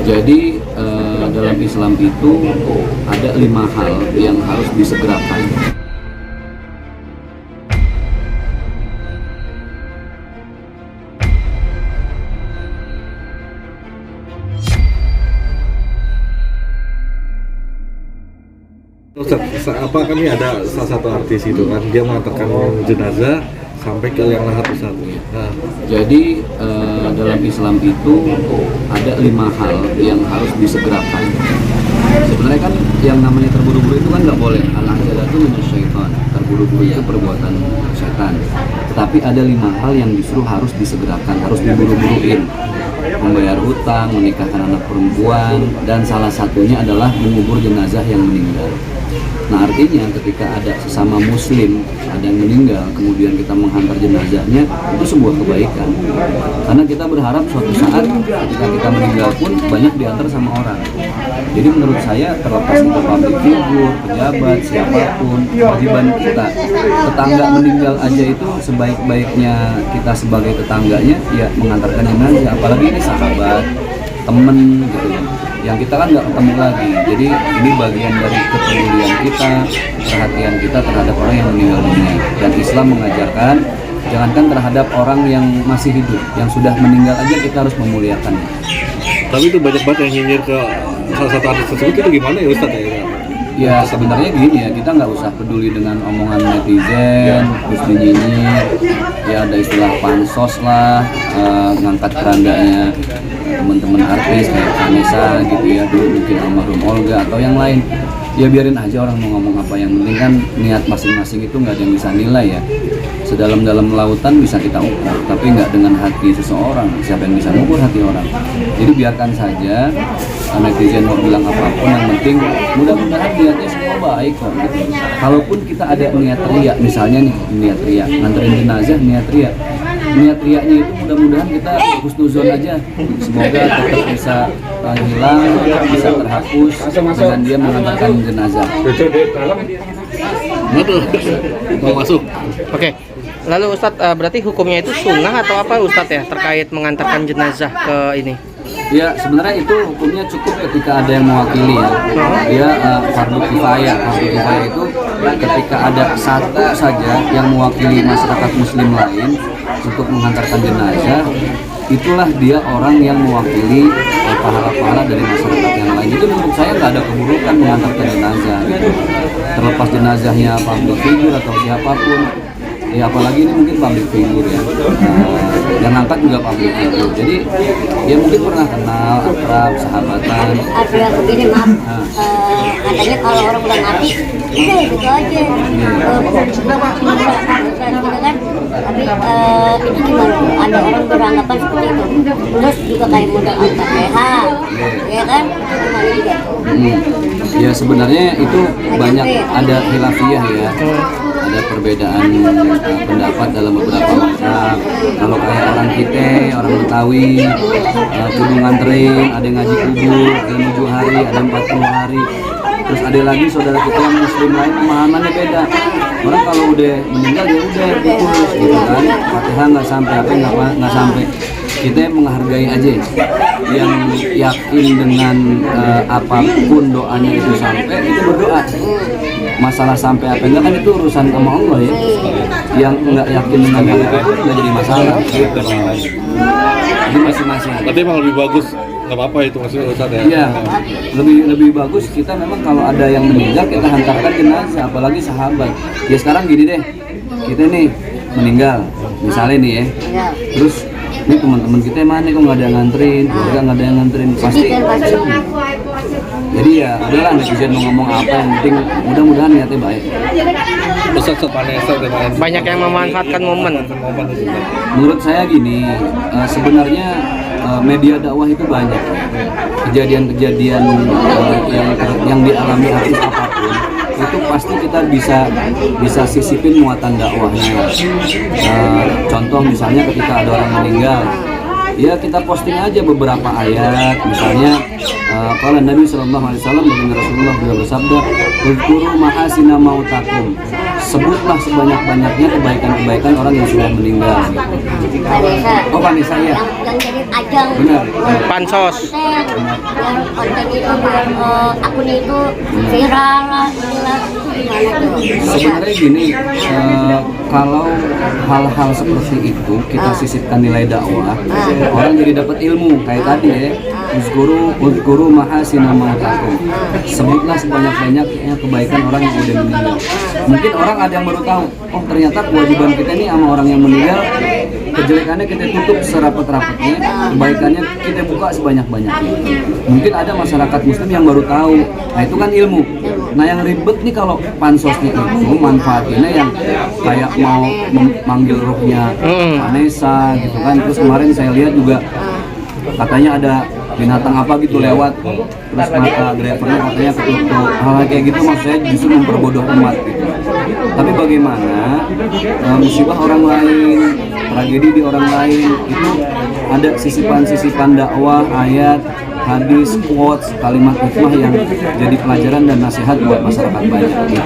Jadi dalam Islam itu ada 5 hal yang harus disegerakan. Ustaz, apa kan ini ada salah satu artis itu kan dia mengantarkan jenazah sampai ke liang lahat Ustaz. Nah, Jadi dalam Islam itu ada 5 hal yang harus disegerakan. Sebenarnya kan yang namanya terburu-buru itu kan nggak boleh. Al-ajalatu minasyaitan. Terburu-buru itu perbuatan setan. Tetapi ada 5 hal yang justru harus disegerakan, harus diburu-buruin. Membayar hutang, menikahkan anak perempuan, dan salah satunya adalah mengubur jenazah yang meninggal. Nah, artinya ketika ada sesama muslim, ada yang meninggal, kemudian kita menghantar jenazahnya, itu sebuah kebaikan. Karena kita berharap suatu saat ketika kita meninggal pun banyak diantar sama orang. Jadi menurut saya terlepas itu public figure, pejabat, siapapun, kewajiban kita. Tetangga meninggal aja itu sebaik-baiknya kita sebagai tetangganya ya mengantarkan jenazah, apalagi ini sahabat, temen gitu ya. Yang kita kan nggak ketemu lagi, jadi ini bagian dari kepedulian kita, perhatian kita terhadap orang yang meninggal dunia. Dan Islam mengajarkan jangankan terhadap orang yang masih hidup, yang sudah meninggal aja kita harus memuliakannya. tapi itu banyak banget yang nyinyir ke salah satu artis tersebut, itu gimana ya Ustaz ya? Ya sebenarnya gini ya, kita nggak usah peduli dengan omongan netizen, terus dinyinyir, ya ada istilah pansos lah, ngangkat kerandanya teman-teman artis kayak Vanessa gitu ya, dulu mungkin almarhum Olga atau yang lain. Ya biarin aja orang mau ngomong apa, yang penting kan niat masing-masing itu nggak ada yang bisa nilai ya. Sedalam-dalam lautan bisa kita ukur, tapi nggak dengan hati seseorang. Siapa yang bisa mengukur hati orang? Jadi biarkan saja netizen mau bilang apapun, yang penting mudah-mudahan niatnya semua baik kok gitu. Kalaupun kita ada niat riak, misalnya nih niat riak, nganterin jenazah niat riak, niat riaknya itu mudah-mudahan kita husnuzon aja, semoga tetap bisa hilang, bisa terhapus dengan dia mengantarkan jenazah. Betul. Mau masuk? Oke. Lalu Ustadz, berarti hukumnya itu sunnah atau apa Ustadz ya terkait mengantarkan jenazah ke ini? Ya sebenarnya itu hukumnya cukup ketika ada yang mewakili ya. Dia fardu kifayah. Fardu kifayah itu ketika ada satu saja yang mewakili masyarakat muslim lain untuk mengantarkan jenazah, itulah dia orang yang mewakili pahala-pahala dari masyarakat yang lain. Itu menurut saya nggak ada keburukan mengantarkan jenazah gitu. Terlepas jenazahnya public figure atau siapapun. Ya apalagi ini mungkin public figure ya, yang angkat juga public figure. Jadi ya mungkin pernah kenal, akrab, sahabatan. Ada yang begini maaf, katanya kalau orang udah mati, udah gitu aja. Gitu kan. Tapi itu gimana? Ada orang beranggapan seperti itu. Terus juga kayak modal Al-Fatihah, ya kan? Itu gimana juga? Ya sebenarnya itu banyak ada khilafiyah ya. Ada perbedaan pendapat dalam beberapa mazhab. Kalau kayak orang kita, orang Betawi, kudu nganterin, ada yang ngaji kubur, ada yang 7 hari, ada 40 hari. Terus ada lagi saudara kita yang muslim lain pemahamannya beda. Orang kalau udah meninggal ya udah putus gitu kan. Fatihah nggak sampai, apa nggak sampai. Kita menghargai aja yang yakin dengan apapun doanya itu sampai, itu berdoa. Masalah sampai apa enggak kan itu urusan sama Allah ya. Yang enggak yakin dengan hal itu pun enggak jadi masalah. Jadi masing-masing. Tapi emang lebih bagus, nggak apa-apa itu maksudnya Ustaz ya? Iya, lebih bagus kita memang kalau ada yang meninggal kita hantarkan jenazah, apalagi sahabat. Ya sekarang gini deh, kita nih meninggal, misalnya nih ya, terus ini teman-teman kita yang mana kok nggak ada yang nganterin, keluarga nggak ada yang nganterin, pasti. Jadi ya udahlah, netizen mau ngomong apa, yang penting mudah-mudahan niatnya baik. Ustaz Vanessa Banyak yang memanfaatkan momen. Menurut saya gini, sebenarnya media dakwah itu banyak kejadian-kejadian yang dialami artis apapun, itu pasti kita bisa sisipin muatan dakwahnya. Contoh misalnya ketika ada orang meninggal, ya kita posting aja beberapa ayat, misalnya kalau Nabi SAW dengan Rasulullah beliau bersabda, "Uzkuru mahasina mautakum." sebutlah sebanyak-banyaknya kebaikan-kebaikan orang yang sudah meninggal. Vanessa. Oh, Vanessa, ya. Yang jadi ajang. Benar. Pansos. Konten itu akunnya itu viral lah, inilah gimana tuh? Sebenarnya gini, kalau hal-hal seperti itu kita sisipkan nilai dakwah, orang jadi dapat ilmu kayak tadi ya. Uzkuru mahasina ma'atakum. Sebutlah sebanyak-banyaknya kebaikan orang yang udah meninggal. Mungkin orang ada yang baru tahu, oh ternyata kewajiban kita ini sama orang yang meninggal, kejelekannya kita tutup serapat-rapatnya, kebaikannya kita buka sebanyak-banyaknya. Mungkin ada masyarakat muslim yang baru tahu. Nah itu kan ilmu. Nah yang ribet nih kalau pansosnya itu manfaatnya yang kayak mau memanggil ruhnya Vanessa gitu kan. Terus kemarin saya lihat juga katanya ada binatang apa gitu lewat, terus mata drivernya katanya ketutup. Hal kayak gitu maksudnya justru memperbodoh umat gitu. Tapi bagaimana musibah orang lain, tragedi di orang lain itu ada sisipan-sisipan dakwah, ayat, hadis, quotes, kalimat hikmah yang jadi pelajaran dan nasihat buat masyarakat banyak gitu.